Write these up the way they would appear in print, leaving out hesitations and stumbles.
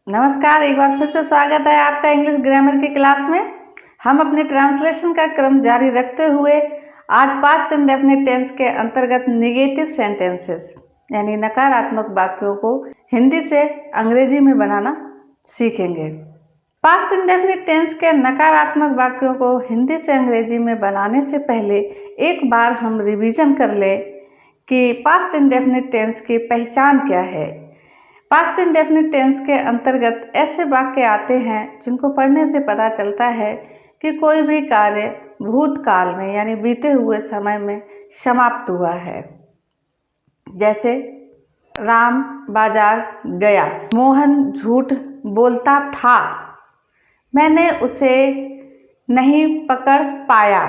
नमस्कार, एक बार फिर से स्वागत है आपका इंग्लिश ग्रामर की क्लास में। हम अपने ट्रांसलेशन का क्रम जारी रखते हुए आज पास्ट इंडेफिनिट टेंस के अंतर्गत नेगेटिव सेंटेंसेस यानी नकारात्मक वाक्यों को हिंदी से अंग्रेजी में बनाना सीखेंगे। पास्ट इंडेफिनिट टेंस के नकारात्मक वाक्यों को हिंदी से अंग्रेजी में बनाने से पहले एक बार हम रिवीजन कर लें कि पास्ट इंडेफिनिट टेंस की पहचान क्या है। पास्ट इंडेफिनिट टेंस के अंतर्गत ऐसे वाक्य आते हैं जिनको पढ़ने से पता चलता है कि कोई भी कार्य भूतकाल में यानी बीते हुए समय में समाप्त हुआ है। जैसे राम बाजार गया, मोहन झूठ बोलता था, मैंने उसे नहीं पकड़ पाया,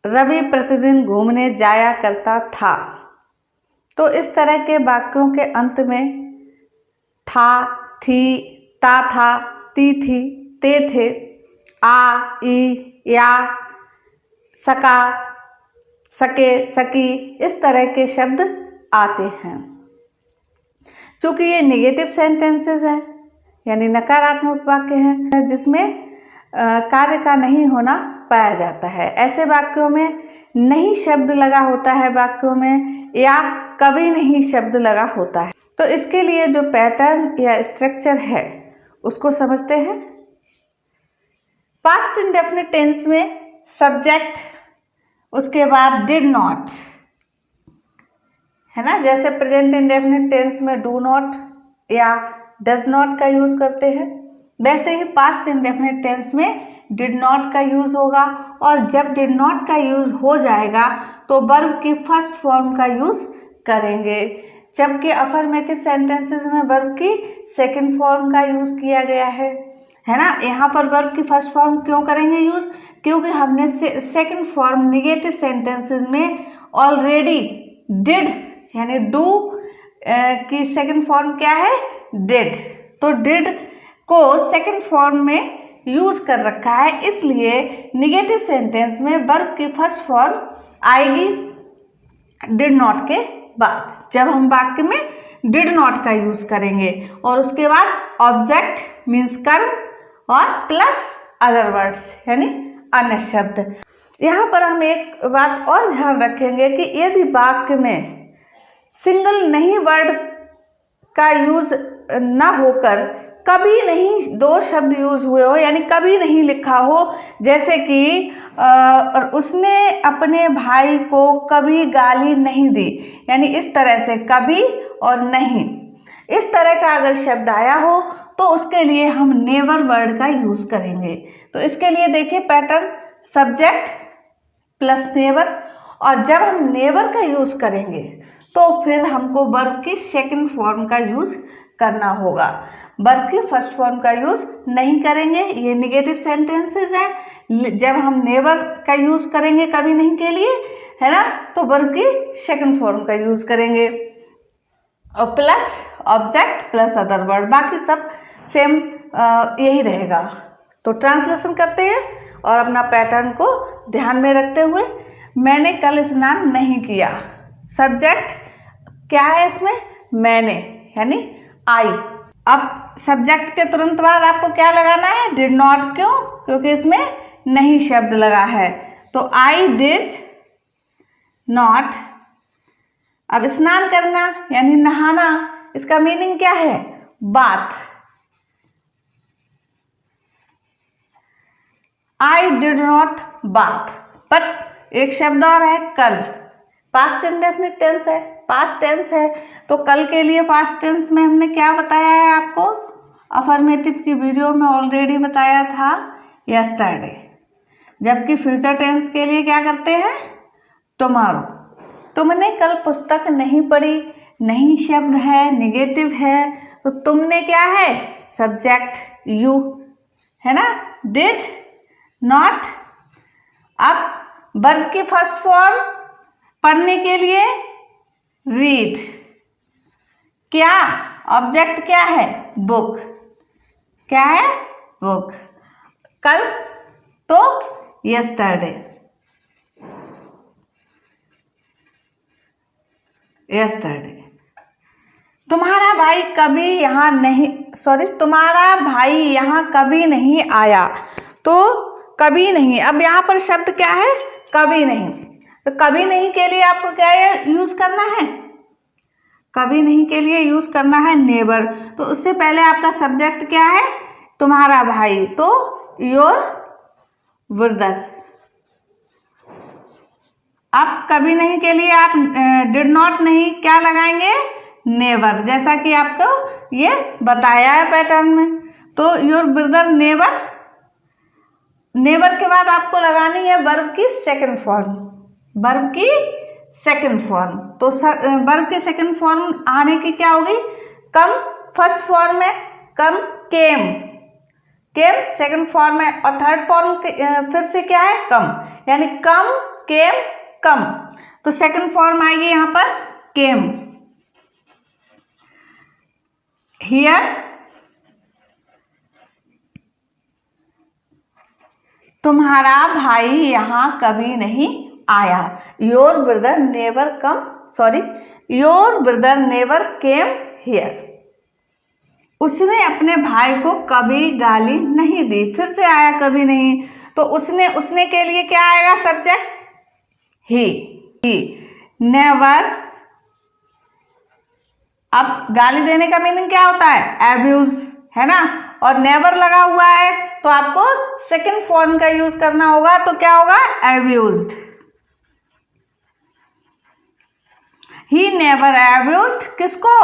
रवि प्रतिदिन घूमने जाया करता था। तो इस तरह के वाक्यों के अंत में था, थी, ता था, ती थी, ते थे, आ, ई, या, सका, सके, सकी इस तरह के शब्द आते हैं। चूँकि ये नेगेटिव सेंटेंसेस हैं यानी नकारात्मक वाक्य हैं जिसमें कार्य का नहीं होना पाया जाता है। ऐसे वाक्यों में नहीं शब्द लगा होता है वाक्यों में, या कभी नहीं शब्द लगा होता है। तो इसके लिए जो पैटर्न या स्ट्रक्चर है उसको समझते हैं। पास्ट इंडेफिनिट टेंस में सब्जेक्ट, उसके बाद डिड नॉट, है ना। जैसे प्रेजेंट इंडेफिनिट टेंस में डू नॉट या डज नॉट का यूज करते हैं, वैसे ही पास्ट इंडेफिनिट टेंस में डिड नॉट का यूज होगा। और जब डिड नॉट का यूज हो जाएगा तो वर्ब की फर्स्ट फॉर्म का यूज करेंगे, जबकि अफर्मेटिव सेंटेंसेस में वर्ब की सेकंड फॉर्म का यूज किया गया है ना। यहाँ पर वर्ब की फर्स्ट फॉर्म क्यों करेंगे यूज? क्योंकि हमने सेकंड फॉर्म निगेटिव सेंटेंसेस में ऑलरेडी डिड यानी डू की सेकंड फॉर्म क्या है? डिड। तो डिड को सेकंड फॉर्म में यूज कर रखा है, इसलिए निगेटिव सेंटेंस में वर्ब की फर्स्ट फॉर्म आएगी डिड नॉट के बाद, जब हम वाक्य में डिड नॉट का यूज करेंगे। और उसके बाद ऑब्जेक्ट मीन्स कर्म और प्लस अदर वर्ड्स यानी अन्य शब्द। यहाँ पर हम एक बात और ध्यान रखेंगे कि यदि वाक्य में सिंगल नहीं वर्ड का यूज ना होकर कभी नहीं दो शब्द यूज हुए हो यानी कभी नहीं लिखा हो, जैसे कि उसने अपने भाई को कभी गाली नहीं दी, यानी इस तरह से कभी और नहीं इस तरह का अगर शब्द आया हो तो उसके लिए हम नेवर वर्ड का यूज करेंगे। तो इसके लिए देखिए पैटर्न, सब्जेक्ट प्लस नेवर, और जब हम नेवर का यूज करेंगे तो फिर हमको वर्ब की सेकंड फॉर्म का यूज करना होगा, वर्ब की फर्स्ट फॉर्म का यूज नहीं करेंगे। ये निगेटिव सेंटेंसेस हैं, जब हम नेवर का यूज करेंगे कभी नहीं के लिए, है ना, तो वर्ब की सेकंड फॉर्म का यूज करेंगे और plus object plus other word, बाकी सब सेम यही रहेगा। तो ट्रांसलेशन करते हैं और अपना पैटर्न को ध्यान में रखते हुए, मैंने कल स्नान नहीं किया, सब्जेक्ट क्या है इसमें? मैंने यानी आई। अब सब्जेक्ट के तुरंत बाद आपको क्या लगाना है? Did not. क्यों? क्योंकि इसमें नहीं शब्द लगा है, तो आई डिड नॉट। अब स्नान करना यानी नहाना, इसका मीनिंग क्या है? Bath. I did not bath. But एक शब्द और है कल, पास्ट इंडेफिनिट टेंस है, पास्ट टेंस है, तो कल के लिए पास्ट टेंस में हमने क्या बताया है आपको? अफर्मेटिव की वीडियो में ऑलरेडी बताया था यस्टरडे, जबकि फ्यूचर टेंस के लिए क्या करते हैं? टुमारो। तुमने कल पुस्तक नहीं पढ़ी, नहीं शब्द है, निगेटिव है, तो तुमने क्या है? सब्जेक्ट यू, है ना, डिड नॉट। अब वर्ब की फर्स्ट फॉर्म पढ़ने के लिए रीड, क्या ऑब्जेक्ट क्या है? बुक, क्या है? बुक। कल तो यस्टरडे, यस्टरडे। तुम्हारा भाई कभी यहाँ नहीं, तुम्हारा भाई यहाँ कभी नहीं आया। तो कभी नहीं, अब यहाँ पर शब्द क्या है, कभी नहीं। तो कभी नहीं के लिए आपको क्या यूज करना है, कभी नहीं के लिए यूज करना है नेवर। तो उससे पहले आपका सब्जेक्ट क्या है, तुम्हारा भाई, तो योर ब्रदर। अब कभी नहीं के लिए आप डिड नॉट नहीं क्या लगाएंगे, नेवर, जैसा कि आपको ये बताया है पैटर्न में। तो योर ब्रदर नेवर, नेवर के बाद आपको लगानी है वर्ब की सेकंड फॉर्म, वर्ब की सेकंड फॉर्म। तो वर्ब की सेकंड फॉर्म आने की क्या होगी, कम फर्स्ट फॉर्म है, कम केम, केम सेकंड फॉर्म है, और थर्ड फॉर्म फिर से क्या है, कम, यानी कम केम कम। तो सेकंड फॉर्म आएगी यहाँ पर केम। हियर तुम्हारा भाई यहाँ कभी नहीं आया। Your brother never come, your brother never came here. उसने अपने भाई को कभी गाली नहीं दी, फिर से आया कभी नहीं। तो उसने के लिए क्या आएगा, सब्जेक्ट ही नेवर। अब गाली देने का मीनिंग क्या होता है, एब्यूज, है ना, और नेवर लगा हुआ है तो आपको सेकंड फॉर्म का यूज करना होगा। तो क्या होगा, एब्यूज्ड। ही नेवर एब्यूज्ड किसको,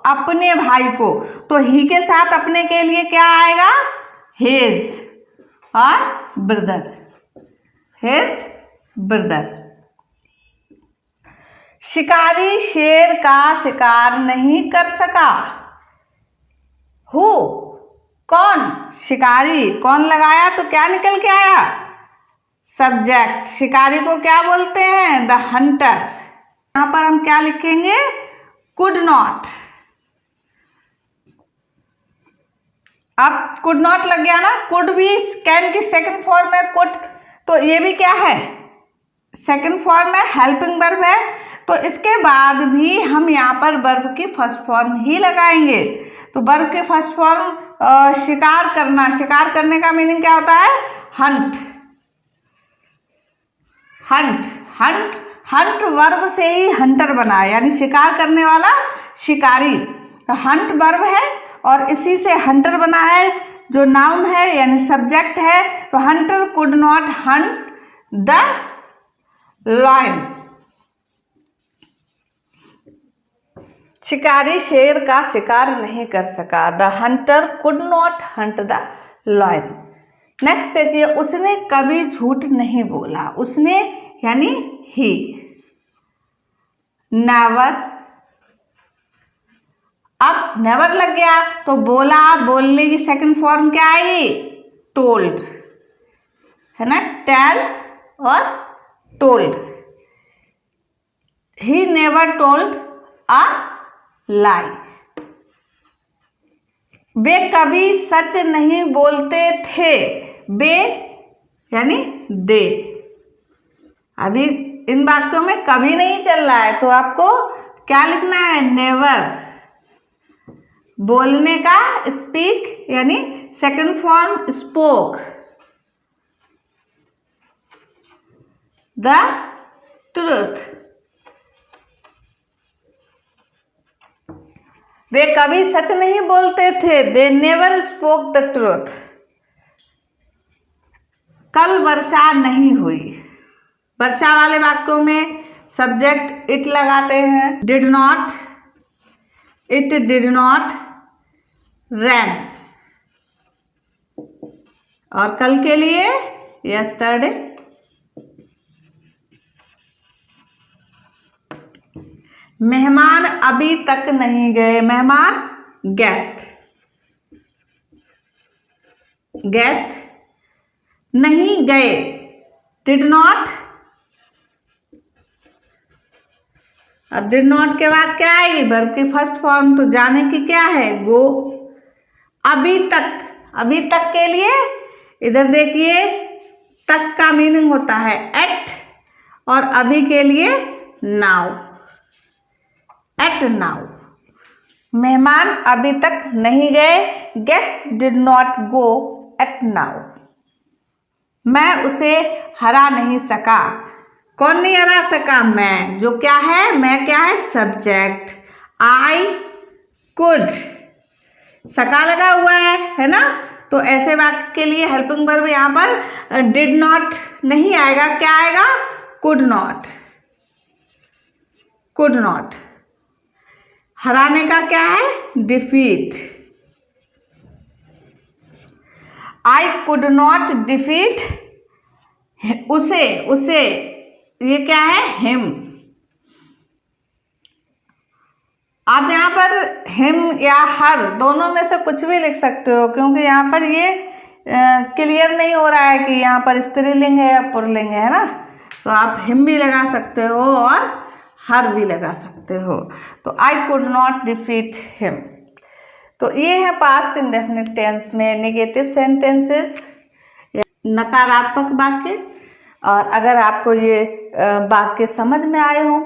अपने भाई को। तो ही के साथ अपने के लिए क्या आएगा, हिज और ब्रदर, हिज ब्रदर। शिकारी शेर का शिकार नहीं कर सका। हु, कौन, शिकारी, कौन लगाया तो क्या निकल के आया, सब्जेक्ट। शिकारी को क्या बोलते हैं, द हंटर। यहां पर हम क्या लिखेंगे, कुड नॉट। अब कुड नॉट लग गया ना, कुड भी कैन की सेकंड फॉर्म है कुड, तो ये भी क्या है, सेकंड फॉर्म है, हेल्पिंग वर्ब है। तो इसके बाद भी हम यहाँ पर वर्ब की फर्स्ट फॉर्म ही लगाएंगे। तो वर्ब की फर्स्ट फॉर्म शिकार करना, शिकार करने का मीनिंग क्या होता है, Hunt, Hunt, Hunt, Hunt verb से ही हंटर बना है, यानी शिकार करने वाला शिकारी। तो हंट वर्ब है और इसी से हंटर बना है, जो नाउन है यानी सब्जेक्ट है। तो hunter could not hunt the lion. शिकारी शेर का शिकार नहीं कर सका। The hunter could not hunt the lion. Next देखिए, उसने कभी झूठ नहीं बोला। उसने यानी ही, नेवर। अब नेवर लग गया तो बोला, बोलने की सेकंड फॉर्म क्या आएगी, टोल्ड, है ना, टेल और told. He never told a lie. वे कभी सच नहीं बोलते थे। वे यानी दे। अभी इन वाक्यों में कभी नहीं चल रहा है तो आपको क्या लिखना है, नेवर। बोलने का स्पीक यानी second form spoke. The truth. वे कभी सच नहीं बोलते थे। They never spoke the truth. कल वर्षा नहीं हुई। वर्षा वाले वाक्यों में सब्जेक्ट इट लगाते हैं। Did not, it did not rain. और कल के लिए यस्टरडे। मेहमान अभी तक नहीं गए। मेहमान गेस्ट, गेस्ट नहीं गए। Did not. अब डिड नॉट के बाद क्या आएगी, वर्ब की फर्स्ट फॉर्म। तो जाने की क्या है, गो। अभी तक, अभी तक के लिए इधर देखिए, तक का मीनिंग होता है एट, और अभी के लिए नाउ, एट नाउ। मेहमान अभी तक नहीं गए, guest did not go at now. मैं उसे हरा नहीं सका, कौन नहीं हरा सका? मैं, जो क्या है, मैं क्या है? सब्जेक्ट। आई कुड, सका लगा हुआ है ना? तो ऐसे वाक्य के लिए हेल्पिंग वर्ब यहाँ पर डिड नॉट नहीं आएगा, क्या आएगा? Could not. Could not. हराने का क्या है? Defeat. I could not defeat उसे, उसे, ये क्या है? हिम। आप यहाँ पर हिम या हर दोनों में से कुछ भी लिख सकते हो, क्योंकि यहाँ पर ये क्लियर नहीं हो रहा है कि यहाँ पर स्त्रीलिंग है या पुल्लिंग है ना। तो आप हिम भी लगा सकते हो और हर भी लगा सकते हो। तो I could not defeat him. तो ये है पास्ट इंडेफिनिट टेंस में नेगेटिव सेंटेंसेस, नकारात्मक वाक्य। और अगर आपको ये वाक्य समझ में आए हों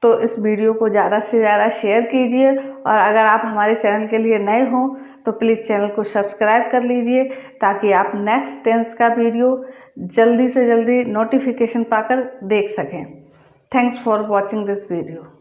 तो इस वीडियो को ज़्यादा से ज़्यादा शेयर कीजिए। और अगर आप हमारे चैनल के लिए नए हों तो प्लीज़ चैनल को सब्सक्राइब कर लीजिए, ताकि आप नेक्स्ट टेंस का वीडियो जल्दी से जल्दी नोटिफिकेशन पाकर देख सकें। Thanks for watching this video.